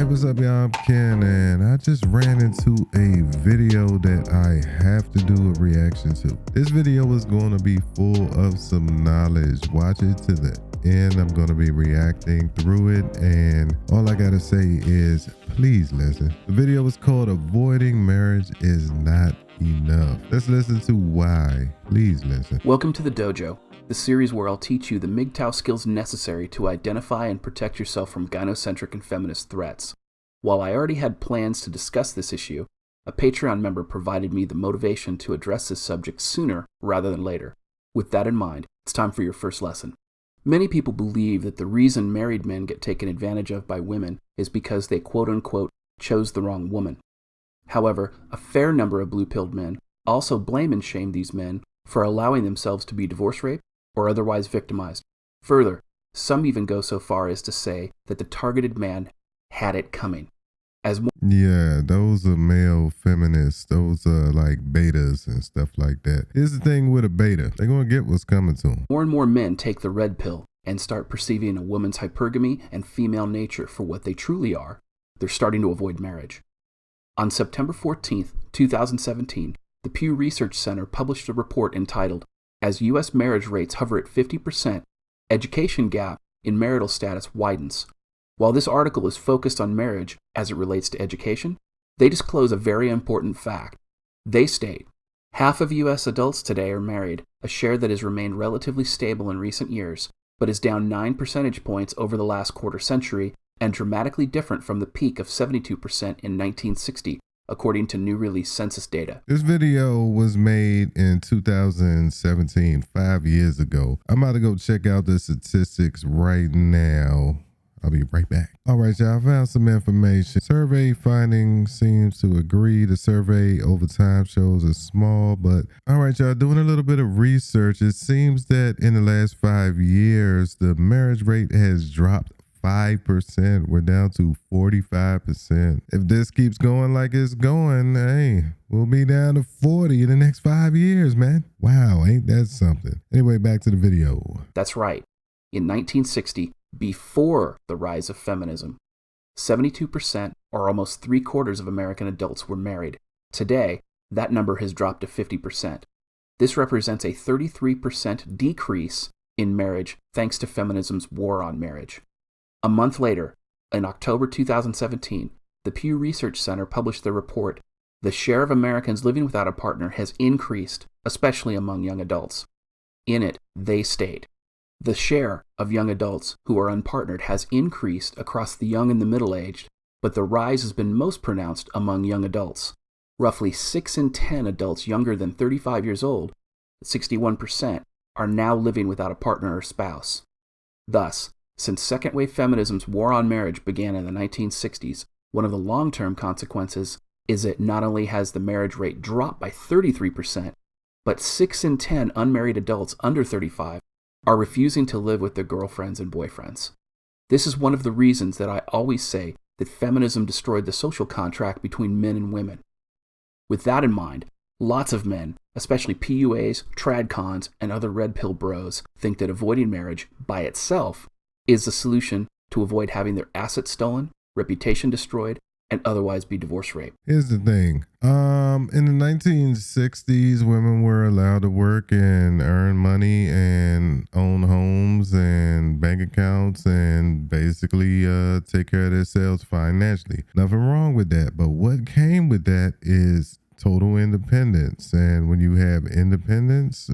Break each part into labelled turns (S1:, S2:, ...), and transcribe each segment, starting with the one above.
S1: Hey, what's up, y'all? I'm Ken, and I just ran into a video that I have to do a reaction to. This video is going to be full of some knowledge. Watch it to the end. I'm going to be reacting through it, and all I got to say is please listen. The video is called Avoiding Marriage is Not Enough. Let's listen to why. Please listen.
S2: Welcome to the Dojo, the series where I'll teach you the MGTOW skills necessary to identify and protect yourself from gynocentric and feminist threats. While I already had plans to discuss this issue, a Patreon member provided me the motivation to address this subject sooner rather than later. With that in mind, it's time for your first lesson. Many people believe that the reason married men get taken advantage of by women is because they quote-unquote chose the wrong woman. However, a fair number of blue-pilled men also blame and shame these men for allowing themselves to be divorce raped or otherwise victimized. Further, some even go so far as to say that the targeted man had it coming.
S1: Yeah, those are male feminists. Those are like betas and stuff like that. Here's the thing with a beta. They're going to get what's coming to them.
S2: More and more men take the red pill and start perceiving a woman's hypergamy and female nature for what they truly are. They're starting to avoid marriage. On September 14th, 2017, the Pew Research Center published a report entitled, "As U.S. Marriage Rates Hover at 50%, Education Gap in Marital Status Widens." While this article is focused on marriage as it relates to education, they disclose a very important fact. They state, half of U.S. adults today are married, a share that has remained relatively stable in recent years, but is down 9 percentage points over the last quarter century and dramatically different from the peak of 72% in 1960, according to new release census data.
S1: This video was made in 2017, 5 years ago. I'm about to go check out the statistics right now. I'll be right back. All right, y'all, I found some information. Survey findings seems to agree. The survey over time shows a small, but all right, y'all, doing a little bit of research. It seems that in the last 5 years, the marriage rate has dropped 5%. We're down to 45%. If this keeps going like it's going, hey, we'll be down to 40 in the next 5 years, man. Wow, ain't that something? Anyway, back to the video.
S2: That's right. In 1960, before the rise of feminism, 72%, or almost 3/4 of American adults, were married. Today, that number has dropped to 50%. This represents a 33% decrease in marriage thanks to feminism's war on marriage. A month later, in October 2017, the Pew Research Center published the report, "The share of Americans living without a partner has increased, especially among young adults." In it, they state, "The share of young adults who are unpartnered has increased across the young and the middle-aged, but the rise has been most pronounced among young adults. Roughly 6 in 10 adults younger than 35 years old, 61%, are now living without a partner or spouse." Thus, since second-wave feminism's war on marriage began in the 1960s, one of the long-term consequences is that not only has the marriage rate dropped by 33%, but 6 in 10 unmarried adults under 35 are refusing to live with their girlfriends and boyfriends. This is one of the reasons that I always say that feminism destroyed the social contract between men and women. With that in mind, lots of men, especially PUAs, tradcons, and other red pill bros, think that avoiding marriage by itself is the solution to avoid having their assets stolen, reputation destroyed, and otherwise be divorce raped.
S1: Here's the thing. In the 1960s, women were allowed to work and earn money and own homes and bank accounts and basically take care of themselves financially. Nothing wrong with that. But what came with that is total independence. And when you have independence,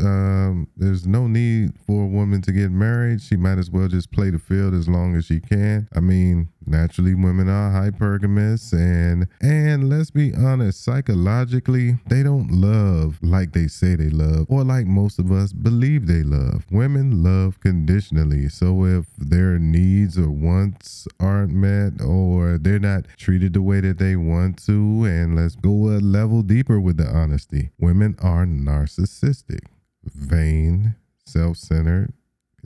S1: there's no need for a woman to get married. She might as well just play the field as long as she can. I mean, naturally, women are hypergamous, and let's be honest, psychologically, they don't love like they say they love, or like most of us believe they love. Women love conditionally. So if their needs or wants aren't met, or they're not treated the way that they want to, and let's go a level deeper with the honesty, women are narcissistic, vain, self-centered,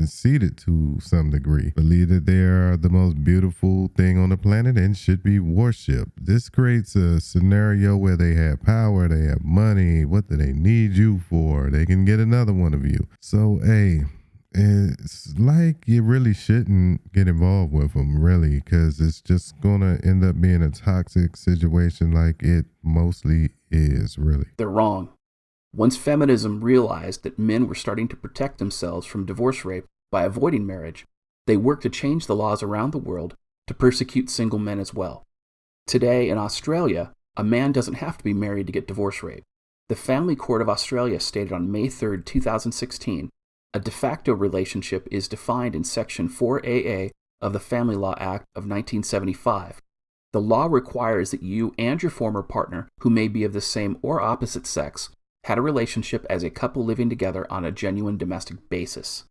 S1: conceited to some degree, believe that they are the most beautiful thing on the planet and should be worshipped. This creates a scenario where they have power, they have money. What do they need you for? They can get another one of you. So, hey, It's like you really shouldn't get involved with them, really, because it's just gonna end up being a toxic situation, like it mostly is, really.
S2: They're wrong. Once feminism realized that men were starting to protect themselves from divorce rape by avoiding marriage, they worked to change the laws around the world to persecute single men as well. Today in Australia, a man doesn't have to be married to get divorce rape. The Family Court of Australia stated on May 3, 2016, a de facto relationship is defined in Section 4AA of the Family Law Act of 1975. The law requires that you and your former partner, who may be of the same or opposite sex, had a relationship as a couple living together on a genuine domestic basis.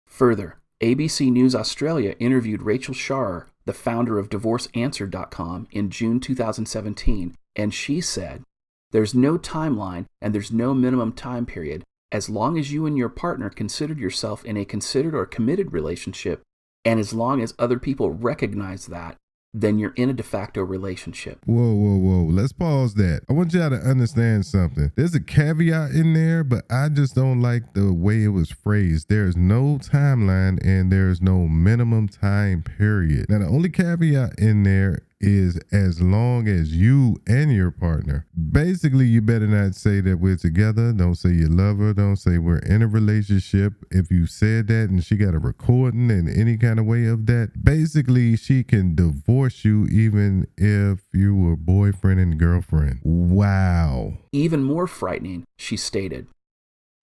S2: Further, ABC News Australia interviewed Rachel Sharer, the founder of DivorceAnswer.com, in June 2017, and she said, "There's no timeline and there's no minimum time period. As long as you and your partner considered yourself in a considered or committed relationship, and as long as other people recognize that, then you're in a de facto relationship."
S1: Whoa, whoa, whoa. Let's pause that. I want y'all to understand something. There's a caveat in there, but I just don't like the way it was phrased. There's no timeline and there's no minimum time period. Now, the only caveat in there is as long as you and your partner. Basically, you better not say that we're together. Don't say you love her. Don't say we're in a relationship. If you said that and she got a recording in any kind of way of that, basically she can divorce you even if you were boyfriend and girlfriend. Wow.
S2: Even more frightening, she stated,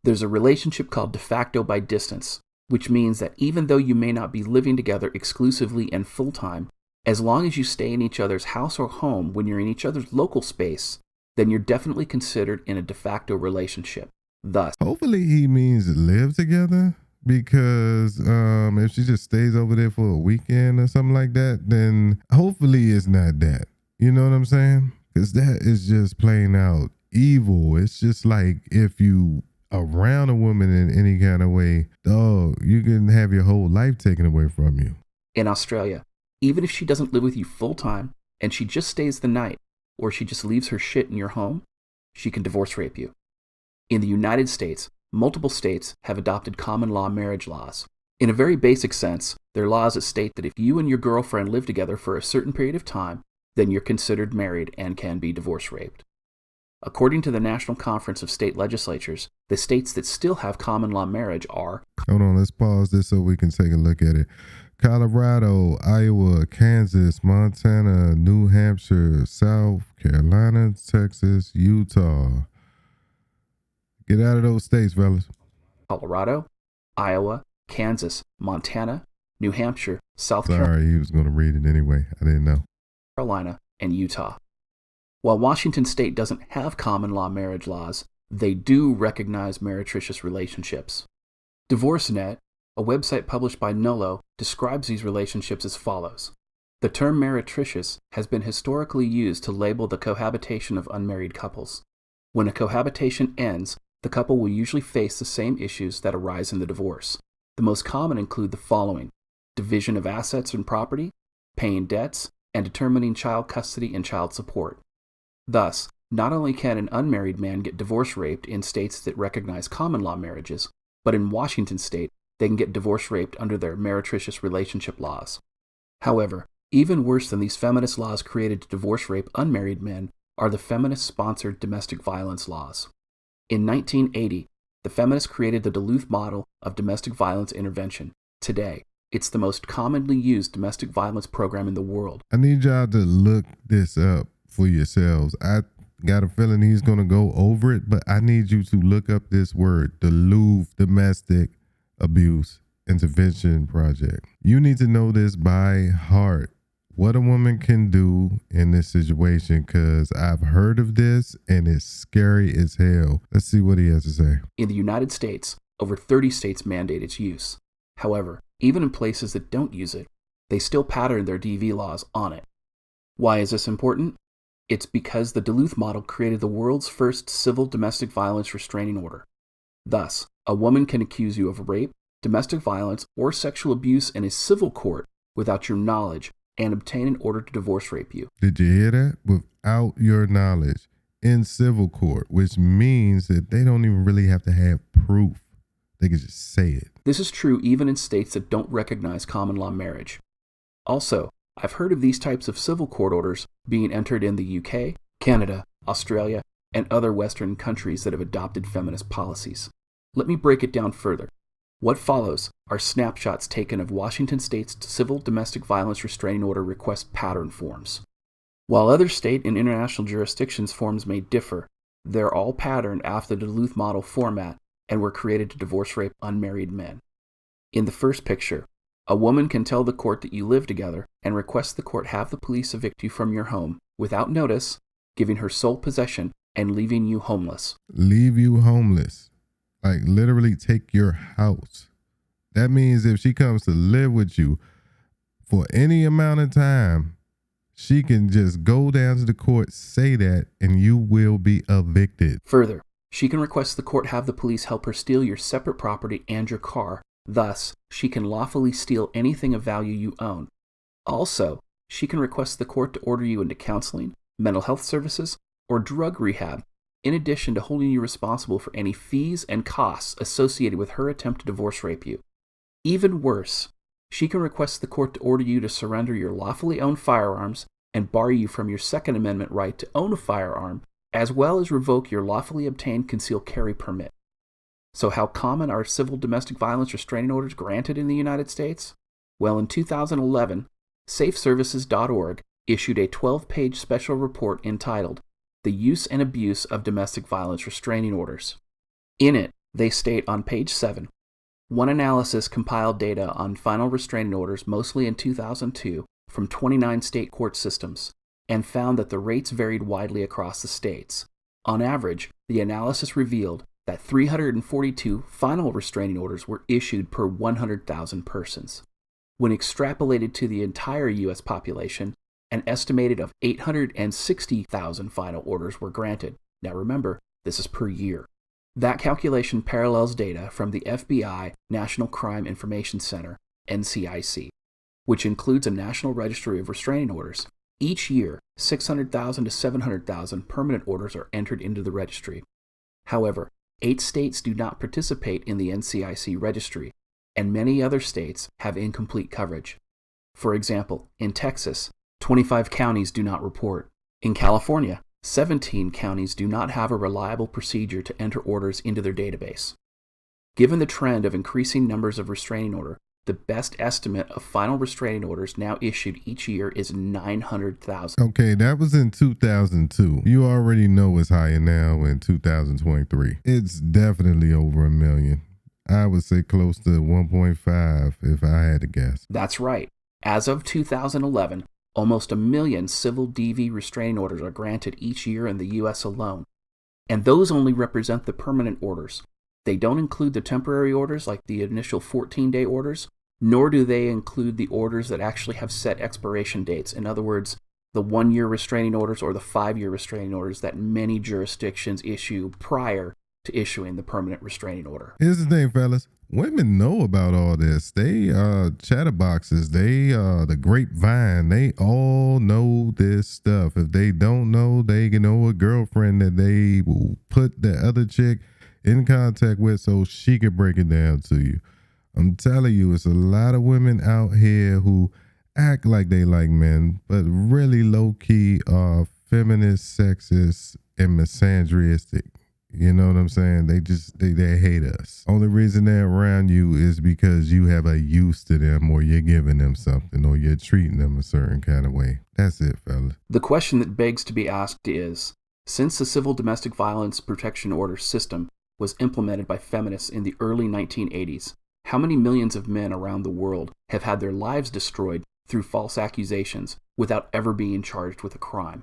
S2: "There's a relationship called de facto by distance, which means that even though you may not be living together exclusively and full-time, as long as you stay in each other's house or home when you're in each other's local space, then you're definitely considered in a de facto relationship." Thus,
S1: hopefully he means live together, because if she just stays over there for a weekend or something like that, then hopefully it's not that. You know what I'm saying? Because that is just plain out evil. It's just like if you around a woman in any kind of way, dog, you can have your whole life taken away from you.
S2: in Australia, even if she doesn't live with you full-time and she just stays the night, or she just leaves her shit in your home, she can divorce rape you. In the United States, multiple states have adopted common law marriage laws. In a very basic sense, they're laws that state that if you and your girlfriend live together for a certain period of time, then you're considered married and can be divorce raped. According to the National Conference of State Legislatures, the states that still have common law marriage are...
S1: Hold on, let's pause this so we can take a look at it. Colorado, Iowa, Kansas, Montana, New Hampshire, South Carolina, Texas, Utah. Get out of those states, fellas.
S2: Colorado, Iowa, Kansas, Montana, New Hampshire, South
S1: Sorry, he was going to read it anyway. I didn't know.
S2: Carolina, and Utah. While Washington State doesn't have common law marriage laws, they do recognize meretricious relationships. DivorceNet, a website published by Nolo, describes these relationships as follows. The term meretricious has been historically used to label the cohabitation of unmarried couples. When a cohabitation ends, the couple will usually face the same issues that arise in the divorce. The most common include the following: division of assets and property, paying debts, and determining child custody and child support. Thus, not only can an unmarried man get divorce raped in states that recognize common law marriages, but in Washington state, they can get divorce raped under their meretricious relationship laws. However, even worse than these feminist laws created to divorce rape unmarried men are the feminist-sponsored domestic violence laws. In 1980, the feminists created the Duluth model of domestic violence intervention. Today, it's the most commonly used domestic violence program in the world.
S1: I need y'all to look this up for yourselves. I got a feeling he's going to go over it, but I need you to look up this word, Duluth Domestic Abuse Intervention Project. You need to know this by heart, what a woman can do in this situation, because I've heard of this and it's scary as hell. Let's see what he has to say.
S2: In the United States, over 30 states mandate its use. However, even in places that don't use it, they still pattern their DV laws on it. Why is this important? It's because the Duluth model created the world's first civil domestic violence restraining order. Thus, a woman can accuse you of rape, domestic violence, or sexual abuse in a civil court without your knowledge and obtain an order to divorce rape you.
S1: Did you hear that? Without your knowledge, in civil court, which means that they don't even really have to have proof. They could just say it.
S2: This is true even in states that don't recognize common law marriage. Also, I've heard of these types of civil court orders being entered in the UK, Canada, Australia, and other Western countries that have adopted feminist policies. Let me break it down further. What follows are snapshots taken of Washington State's civil domestic violence restraining order request pattern forms. While other state and international jurisdictions' forms may differ, they're all patterned after the Duluth model format and were created to divorce rape unmarried men. In the first picture, a woman can tell the court that you live together and request the court have the police evict you from your home without notice, giving her sole possession and leaving you homeless.
S1: Leave you homeless. Like literally take your house. That means if she comes to live with you for any amount of time, she can just go down to the court, say that, and you will be evicted.
S2: Further, she can request the court have the police help her steal your separate property and your car. Thus, she can lawfully steal anything of value you own. Also, she can request the court to order you into counseling, mental health services, or drug rehab, in addition to holding you responsible for any fees and costs associated with her attempt to divorce rape you. Even worse, she can request the court to order you to surrender your lawfully owned firearms and bar you from your Second Amendment right to own a firearm, as well as revoke your lawfully obtained concealed carry permit. So how common are civil domestic violence restraining orders granted in the United States? Well, in 2011, SafeServices.org issued a 12-page special report entitled The Use and Abuse of Domestic Violence Restraining Orders. In it, they state on page 7, one analysis compiled data on final restraining orders mostly in 2002 from 29 state court systems and found that the rates varied widely across the states. On average, the analysis revealed that 342 final restraining orders were issued per 100,000 persons. When extrapolated to the entire U.S. population, an estimated of 860,000 final orders were granted. Now remember, this is per year. That calculation parallels data from the FBI National Crime Information Center, NCIC, which includes a national registry of restraining orders. Each year, 600,000 to 700,000 permanent orders are entered into the registry. However, 8 states do not participate in the NCIC registry, and many other states have incomplete coverage. For example, in Texas, 25 counties do not report. In California, 17 counties do not have a reliable procedure to enter orders into their database. Given the trend of increasing numbers of restraining order, the best estimate of final restraining orders now issued each year is 900,000.
S1: Okay, that was in 2002. You already know it's higher now in 2023. It's definitely over 1 million. I would say close to 1.5 if I had to guess.
S2: That's right. As of 2011, almost 1 million civil DV restraining orders are granted each year in the U.S. alone. And those only represent the permanent orders. They don't include the temporary orders like the initial 14-day orders, nor do they include the orders that actually have set expiration dates. In other words, the 1-year restraining orders or the 5-year restraining orders that many jurisdictions issue prior to issuing the permanent restraining order.
S1: Here's the thing, fellas. Women know about all this. They chatterboxes, they the grapevine, they all know this stuff. If they don't know, they can know a girlfriend that they will put the other chick in contact with so she can break it down to you. I'm telling you, it's a lot of women out here who act like they like men, but really low-key are feminist, sexist, and misandristic. You know what I'm saying? They hate us. Only reason they're around you is because you have a use to them, or you're giving them something, or you're treating them a certain kind of way. That's it, fellas.
S2: The question that begs to be asked is, since the Civil Domestic Violence Protection Order system was implemented by feminists in the early 1980s, how many millions of men around the world have had their lives destroyed through false accusations without ever being charged with a crime?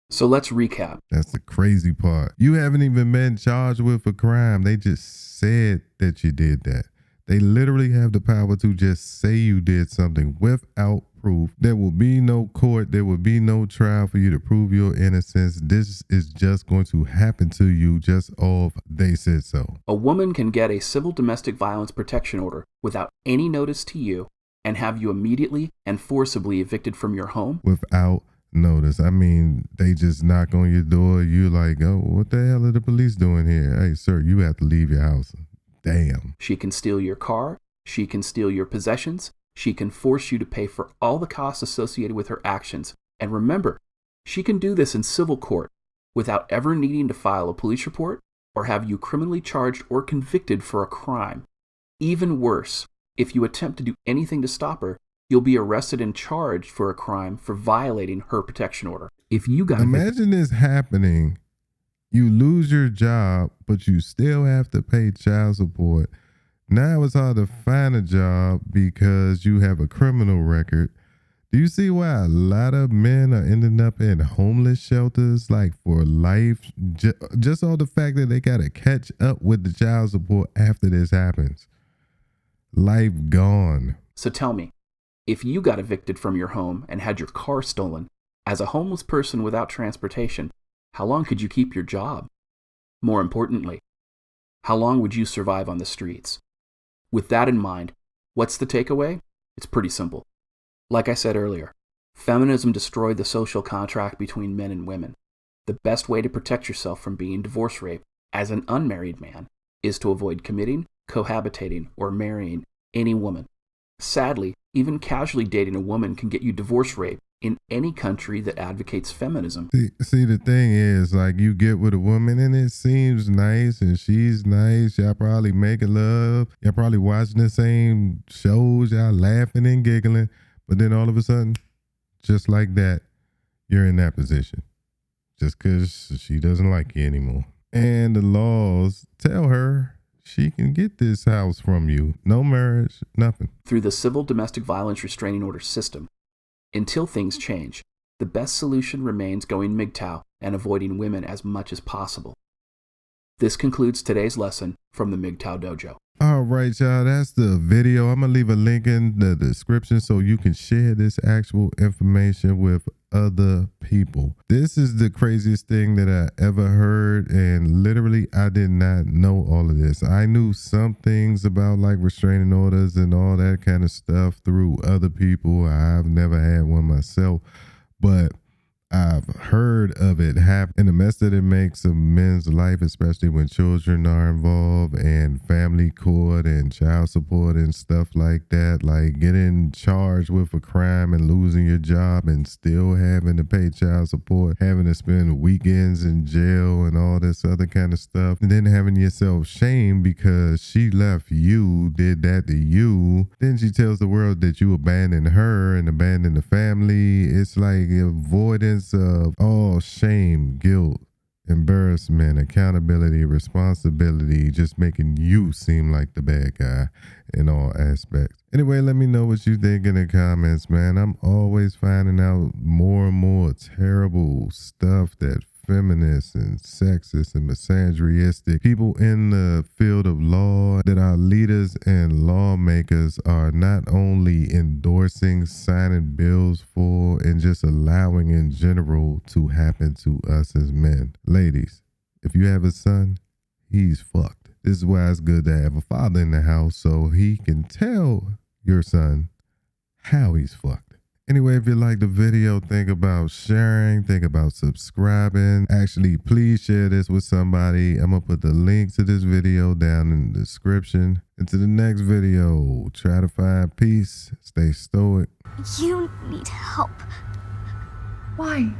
S2: So let's recap.
S1: That's the crazy part. You haven't even been charged with a crime. They just said that you did that. They literally have the power to just say you did something without proof. There will be no court. There will be no trial for you to prove your innocence. This is just going to happen to you just off they said so.
S2: A woman can get a civil domestic violence protection order without any notice to you and have you immediately and forcibly evicted from your home?
S1: Without notice. I mean, they just knock on your door. You're like, oh, what the hell are the police doing here? Hey, sir, you have to leave your house. Damn.
S2: She can steal your car. She can steal your possessions. She can force you to pay for all the costs associated with her actions. And remember, she can do this in civil court without ever needing to file a police report or have you criminally charged or convicted for a crime. Even worse, if you attempt to do anything to stop her, you'll be arrested and charged for a crime for violating her protection order. If you got
S1: Imagine this happening. You lose your job, but you still have to pay child support. Now it's hard to find a job because you have a criminal record. Do you see why a lot of men are ending up in homeless shelters like for life? Just all the fact that they got to catch up with the child support after this happens. Life gone.
S2: So tell me, if you got evicted from your home and had your car stolen, as a homeless person without transportation, how long could you keep your job? More importantly, how long would you survive on the streets? With that in mind, what's the takeaway? It's pretty simple. Like I said earlier, feminism destroyed the social contract between men and women. The best way to protect yourself from being divorce raped as an unmarried man is to avoid committing, cohabitating, or marrying any woman. Sadly, even casually dating a woman can get you divorce raped in any country that advocates feminism.
S1: See, the thing is, like, you get with a woman and it seems nice and she's nice. Y'all probably making love. Y'all probably watching the same shows. Y'all laughing and giggling. But then all of a sudden, just like that, you're in that position. Just because she doesn't like you anymore. And the laws tell her she can get this house from you. No marriage, nothing.
S2: Through the Civil Domestic Violence Restraining Order system. Until things change, the best solution remains going MGTOW and avoiding women as much as possible. This concludes today's lesson from the MGTOW Dojo.
S1: All right, y'all, that's the video. I'm going to leave a link in the description so you can share this actual information with other people. This is the craziest thing that I ever heard, and literally I did not know all of this. I knew some things about like restraining orders and all that kind of stuff through other people. I've never had one myself, but I've heard of it happen and the mess that it makes of men's life, especially when children are involved and family court and child support and stuff like that, like getting charged with a crime and losing your job and still having to pay child support, having to spend weekends in jail and all this other kind of stuff, and then having yourself shamed because she left you, did that to you. Then she tells the world that you abandoned her and abandoned the family. It's like avoidance of all shame, guilt, embarrassment, accountability, responsibility, just making you seem like the bad guy in all aspects. Anyway, let me know what you think in the comments, man. I'm always finding out more and more terrible stuff that feminists and sexist and misogynistic people in the field of law, that our leaders and lawmakers are not only endorsing, signing bills for, and just allowing in general to happen to us as men. Ladies, if you have a son, he's fucked. This is why it's good to have a father in the house so he can tell your son how he's fucked. Anyway, if you like the video, think about sharing, think about subscribing. Actually, please share this with somebody. I'm going to put the link to this video down in the description. Until the next video, try to find peace, stay stoic.
S3: You need help.
S4: Why?